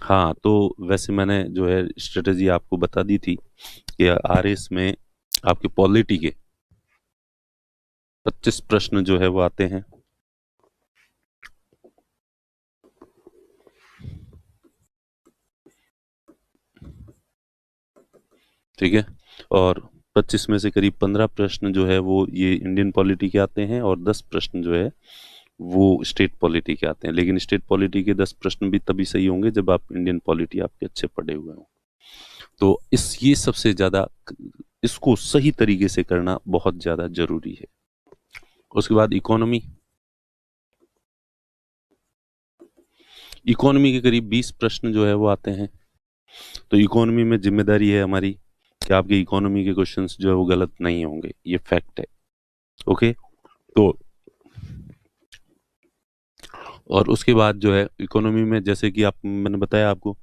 हाँ, तो वैसे मैंने जो है स्ट्रेटेजी आपको बता दी थी कि आरएस में आपके पॉलिटी के 25 प्रश्न जो है वो आते हैं। ठीक है। और 25 में से करीब 15 प्रश्न जो है वो ये इंडियन पॉलिटी के आते हैं, और 10 प्रश्न जो है वो स्टेट पॉलिटी के आते हैं। लेकिन स्टेट पॉलिटी के 10 प्रश्न भी तभी सही होंगे जब आप इंडियन पॉलिटी आपके अच्छे पढ़े हुए हों। तो ये सबसे ज्यादा इसको सही तरीके से करना बहुत ज्यादा जरूरी है। उसके बाद इकोनॉमी। इकोनॉमी के करीब 20 प्रश्न जो है वो आते हैं। तो इकोनॉमी में जिम्मेदारी है हमारी कि आपके इकोनॉमी के क्वेश्चंस जो है वो गलत नहीं होंगे, ये फैक्ट है। ओके। तो और उसके बाद जो है इकोनॉमी में, जैसे कि आप मैंने बताया आपको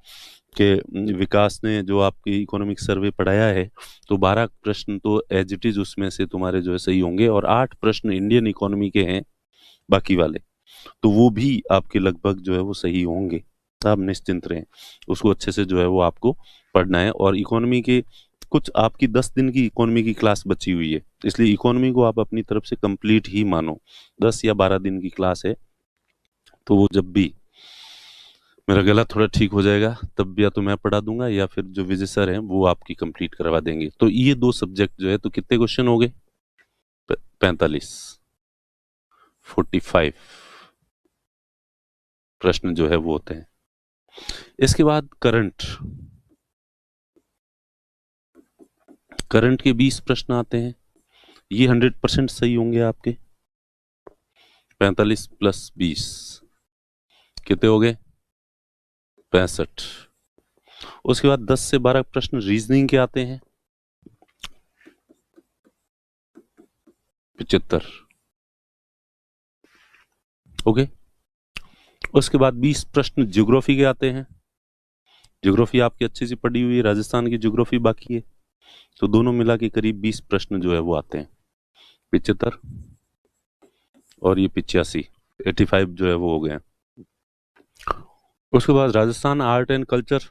कि विकास ने जो आपकी इकोनॉमिक सर्वे पढ़ाया है, तो 12 प्रश्न तो एज इट इज उसमें से तुम्हारे जो है सही होंगे, और 8 प्रश्न इंडियन इकोनॉमी के हैं बाकी वाले, तो वो भी आपके लगभग जो है वो सही होंगे। आप निश्चिंत रहें, उसको अच्छे से जो है वो आपको पढ़ना है। और इकोनॉमी के कुछ आपकी 10 दिन की इकोनॉमी की क्लास बची हुई है, इसलिए इकोनॉमी को आप अपनी तरफ से कंप्लीट ही मानो। 10 या 12 दिन की क्लास है, तो वो जब भी मेरा गला थोड़ा ठीक हो जाएगा तब या तो मैं पढ़ा दूंगा या फिर जो विजय सर हैं वो आपकी कंप्लीट करवा देंगे। तो ये दो सब्जेक्ट जो है, तो कितने क्वेश्चन हो गए? 45, 45 प्रश्न जो है वो होते हैं। इसके बाद करंट। करंट के 20 प्रश्न आते हैं, ये 100% सही होंगे आपके। 45 प्लस 20 कितने हो गए? 65। उसके बाद 10 से 12 प्रश्न रीजनिंग के आते हैं, 75। ओके। उसके बाद 20 प्रश्न ज्योग्राफी के आते हैं। ज्योग्राफी आपकी अच्छी सी पढ़ी हुई है, राजस्थान की ज्योग्राफी बाकी है, तो दोनों मिला के करीब 20 प्रश्न जो है वो आते हैं। 75 और ये 85, 85 जो है वो हो गए हैं। उसके बाद राजस्थान आर्ट एंड कल्चर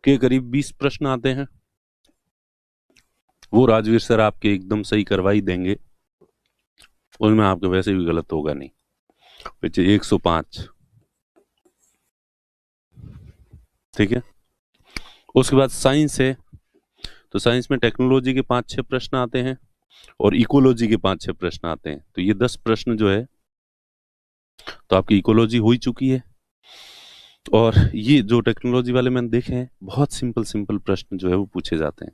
के करीब 20 प्रश्न आते हैं, वो राजवीर सर आपके एकदम सही करवा ही देंगे, उनमें आपके वैसे भी गलत होगा नहीं। पीछे 105। ठीक है। उसके बाद साइंस है, तो साइंस में टेक्नोलॉजी के 5-6 प्रश्न आते हैं, और इकोलॉजी के 5-6 प्रश्न आते हैं। तो ये 10 प्रश्न जो है, तो आपकी इकोलॉजी हो ही चुकी है। और ये जो टेक्नोलॉजी वाले मैंने देखे हैं, बहुत सिंपल सिंपल प्रश्न जो है वो पूछे जाते हैं,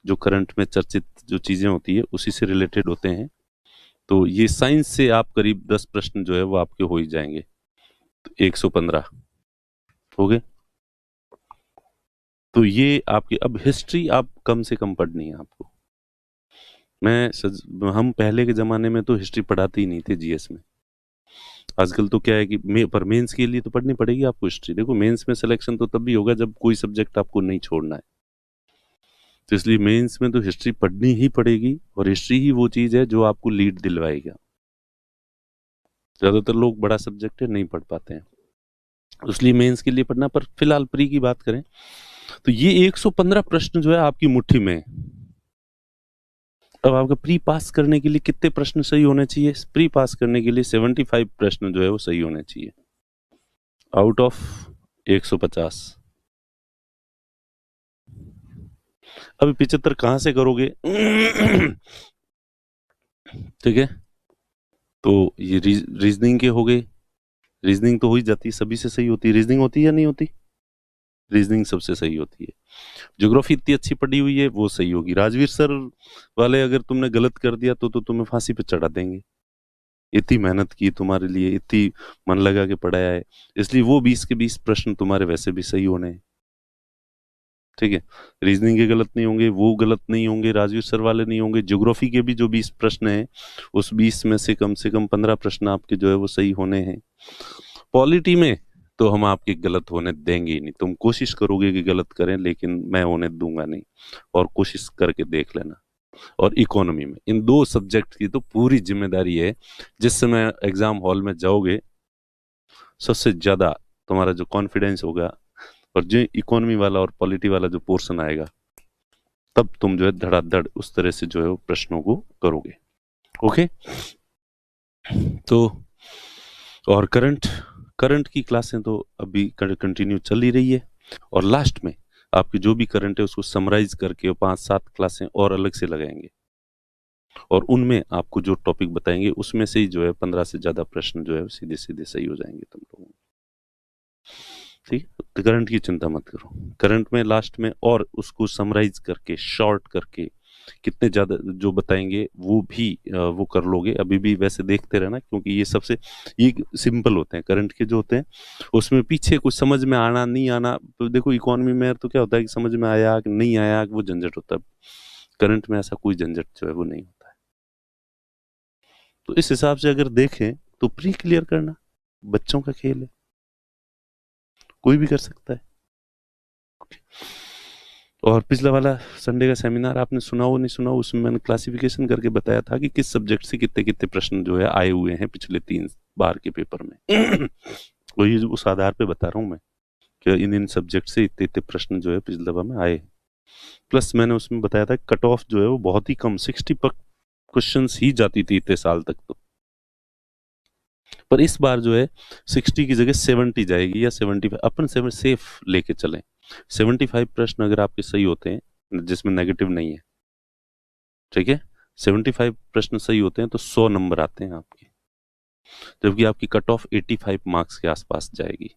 जो करंट में चर्चित जो चीजें होती है उसी से रिलेटेड होते हैं। तो ये साइंस से आप करीब 10 प्रश्न जो है वो आपके हो ही जाएंगे। तो 115 हो गए। तो ये आपकी अब हिस्ट्री आप कम से कम पढ़नी है आपको। हम पहले के जमाने में तो हिस्ट्री पढ़ाते ही नहीं थे जीएस में। आजकल तो क्या है कि पर मेंस के लिए तो पढ़नी पड़ेगी आपको हिस्ट्री। देखो, मेंस में सिलेक्शन तो तब भी होगा जब कोई सब्जेक्ट आपको नहीं छोड़ना है, तो इसलिए मेंस में तो हिस्ट्री पढ़नी ही पड़ेगी, और हिस्ट्री ही वो चीज है जो आपको लीड दिलवाएगा। ज्यादातर लोग बड़ा सब्जेक्ट है नहीं पढ़ पाते हैं, इसलिए मेंस के लिए पढ़ना। पर फिलहाल प्री की बात करें तो ये 115 प्रश्न जो है आपकी मुट्ठी में है। अब आपका प्री पास करने के लिए कितने प्रश्न सही होने चाहिए? प्री पास करने के लिए 75 प्रश्न जो है वो सही होने चाहिए आउट ऑफ 150। अभी 75 कहां से करोगे? ठीक है। तो ये रीजनिंग के हो गए। रीजनिंग तो हो ही जाती है, सभी से सही होती है। रीजनिंग होती है या नहीं होती? रीजनिंग सबसे सही होती है। ज्योग्राफी इतनी अच्छी पढ़ी हुई है, वो सही होगी। राजवीर सर वाले अगर तुमने गलत कर दिया तो तुम्हें फांसी पे चढ़ा देंगे। इतनी मेहनत की तुम्हारे लिए, इतनी मन लगा के पढ़ाया है, इसलिए वो 20 के 20 प्रश्न तुम्हारे वैसे भी सही होने हैं। ठीक है। रीजनिंग के गलत नहीं होंगे, वो गलत नहीं होंगे, राजवीर सर वाले नहीं होंगे। ज्योग्राफी के भी जो 20 प्रश्न हैं, उस 20 में से कम 15 प्रश्न आपके जो है वो सही होने हैं। पॉलिटी में तो हम आपके गलत होने देंगे ही नहीं। तुम कोशिश करोगे कि गलत करें, लेकिन मैं होने दूंगा नहीं, और कोशिश करके देख लेना। और इकोनॉमी में इन दो सब्जेक्ट की तो पूरी जिम्मेदारी है। जिस समय एग्जाम हॉल में जाओगे, सबसे ज्यादा तुम्हारा जो कॉन्फिडेंस होगा और जो इकोनॉमी वाला और पॉलिटी वाला जो पोर्शन आएगा, तब तुम जो है धड़ाधड़ उस तरह से जो है वो प्रश्नों को करोगे। ओके, तो और करंट की क्लासें तो अभी कंटिन्यू चल ही रही है, और लास्ट में आपकी जो भी करंट है उसको समराइज करके 5-7 क्लासें और अलग से लगाएंगे, और उनमें आपको जो टॉपिक बताएंगे उसमें से ही जो है 15 से ज्यादा प्रश्न जो है सीधे सीधे सही हो जाएंगे तुम लोगों। ठीक, तो करंट की चिंता मत करो। करंट में लास्ट में और उसको समराइज करके शॉर्ट करके कितने ज्यादा जो बताएंगे वो भी वो कर लोगे। अभी भी वैसे देखते रहना, क्योंकि ये सबसे ये सिंपल होते हैं करंट के जो होते हैं, उसमें पीछे कुछ समझ में आना नहीं आना, तो देखो इकोनॉमी में तो क्या होता है कि समझ में आया कि नहीं आया वो झंझट होता है। करंट में ऐसा कोई झंझट जो है वो नहीं होता है। तो इस हिसाब से अगर देखें तो प्री क्लियर करना बच्चों का खेल है, कोई भी कर सकता है। और पिछला वाला संडे का सेमिनार आपने सुना हो नहीं सुना हो, उसमें मैंने क्लासिफिकेशन करके बताया था कि किस सब्जेक्ट से कितने कितने प्रश्न जो है आए हुए हैं पिछले 3 बार के पेपर में। वही उस आधार पे बता रहा हूँ मैं कि इन सब्जेक्ट से इतने इतने प्रश्न जो है पिछले दफा में आए। प्लस मैंने उसमें बताया था कट ऑफ जो है वो बहुत ही कम 60 पर क्वेश्चन ही जाती थी इतने साल तक तो, पर इस बार जो है 60 की जगह 70 जाएगी या 75। अपन सेफ लेके चलें। 75 प्रश्न अगर आपके सही होते हैं जिसमें नेगेटिव नहीं है, ठीक है, 75 प्रश्न सही होते हैं तो 100 नंबर आते हैं आपके, जबकि आपकी कट ऑफ 85 मार्क्स के आसपास जाएगी।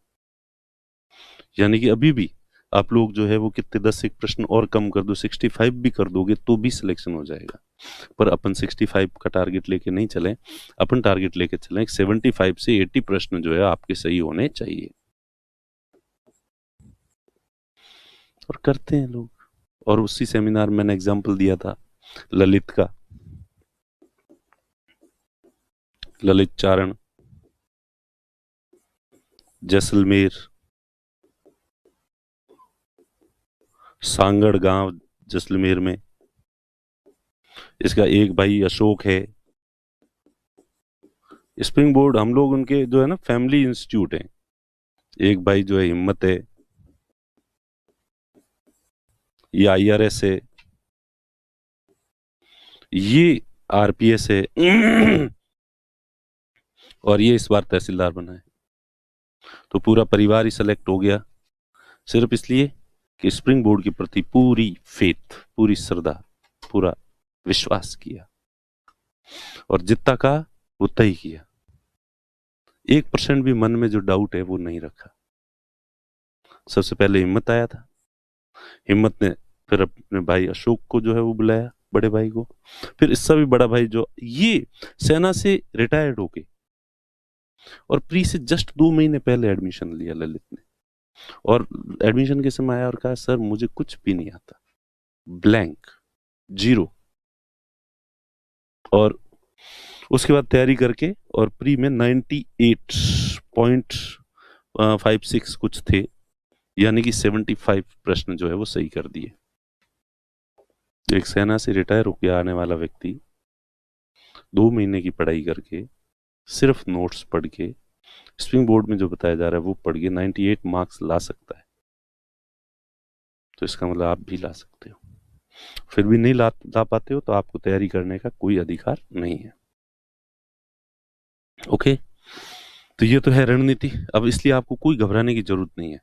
यानी कि अभी भी आप लोग जो है वो कितने 10 एक प्रश्न और कम कर दो, 65 भी कर दोगे तो भी सिलेक्शन हो जाएगा। पर अपन 65 का टारगेट लेके नहीं चले, अपन टारगेट लेके चलें 75 से 80 प्रश्न जो है आपके सही होने चाहिए, और करते हैं लोग। और उसी सेमिनार में मैंने एग्जाम्पल दिया था ललित का, ललित चारण, जैसलमेर, सांगड़ गांव जैसलमेर में। इसका एक भाई अशोक है। स्प्रिंग बोर्ड हम लोग उनके जो है ना फैमिली इंस्टीट्यूट है। एक भाई जो है हिम्मत है, ये IRS है, ये RPS है, और ये इस बार तहसीलदार बना है। तो पूरा परिवार ही सेलेक्ट हो गया सिर्फ इसलिए कि स्प्रिंग बोर्ड के प्रति पूरी फेथ, पूरी श्रद्धा, पूरा विश्वास किया, और जितना कहा उतना ही किया। 1% भी मन में जो डाउट है वो नहीं रखा। सबसे पहले हिम्मत आया था, हिम्मत ने फिर अपने भाई अशोक को जो है वो बुलाया, बड़े भाई को, फिर इससे भी बड़ा भाई जो ये सेना से रिटायर्ड होके और प्री से जस्ट 2 महीने पहले एडमिशन लिया ललित ने, और एडमिशन के समय आया और कहा सर मुझे कुछ भी नहीं आता, ब्लैंक, जीरो। और उसके बाद तैयारी करके और प्री में 98.56 कुछ थे, यानी कि 75 प्रश्न जो है वो सही कर दिए। एक सेना से रिटायर होकर आने वाला व्यक्ति 2 महीने की पढ़ाई करके, सिर्फ नोट्स पढ़ के, स्प्रिंग बोर्ड में जो बताया जा रहा है वो पढ़ के 98 मार्क्स ला सकता है। तो इसका मतलब आप भी ला सकते हो। फिर भी नहीं ला पाते हो तो आपको तैयारी करने का कोई अधिकार नहीं है। ओके, तो ये तो है रणनीति। अब इसलिए आपको कोई घबराने की जरूरत नहीं है।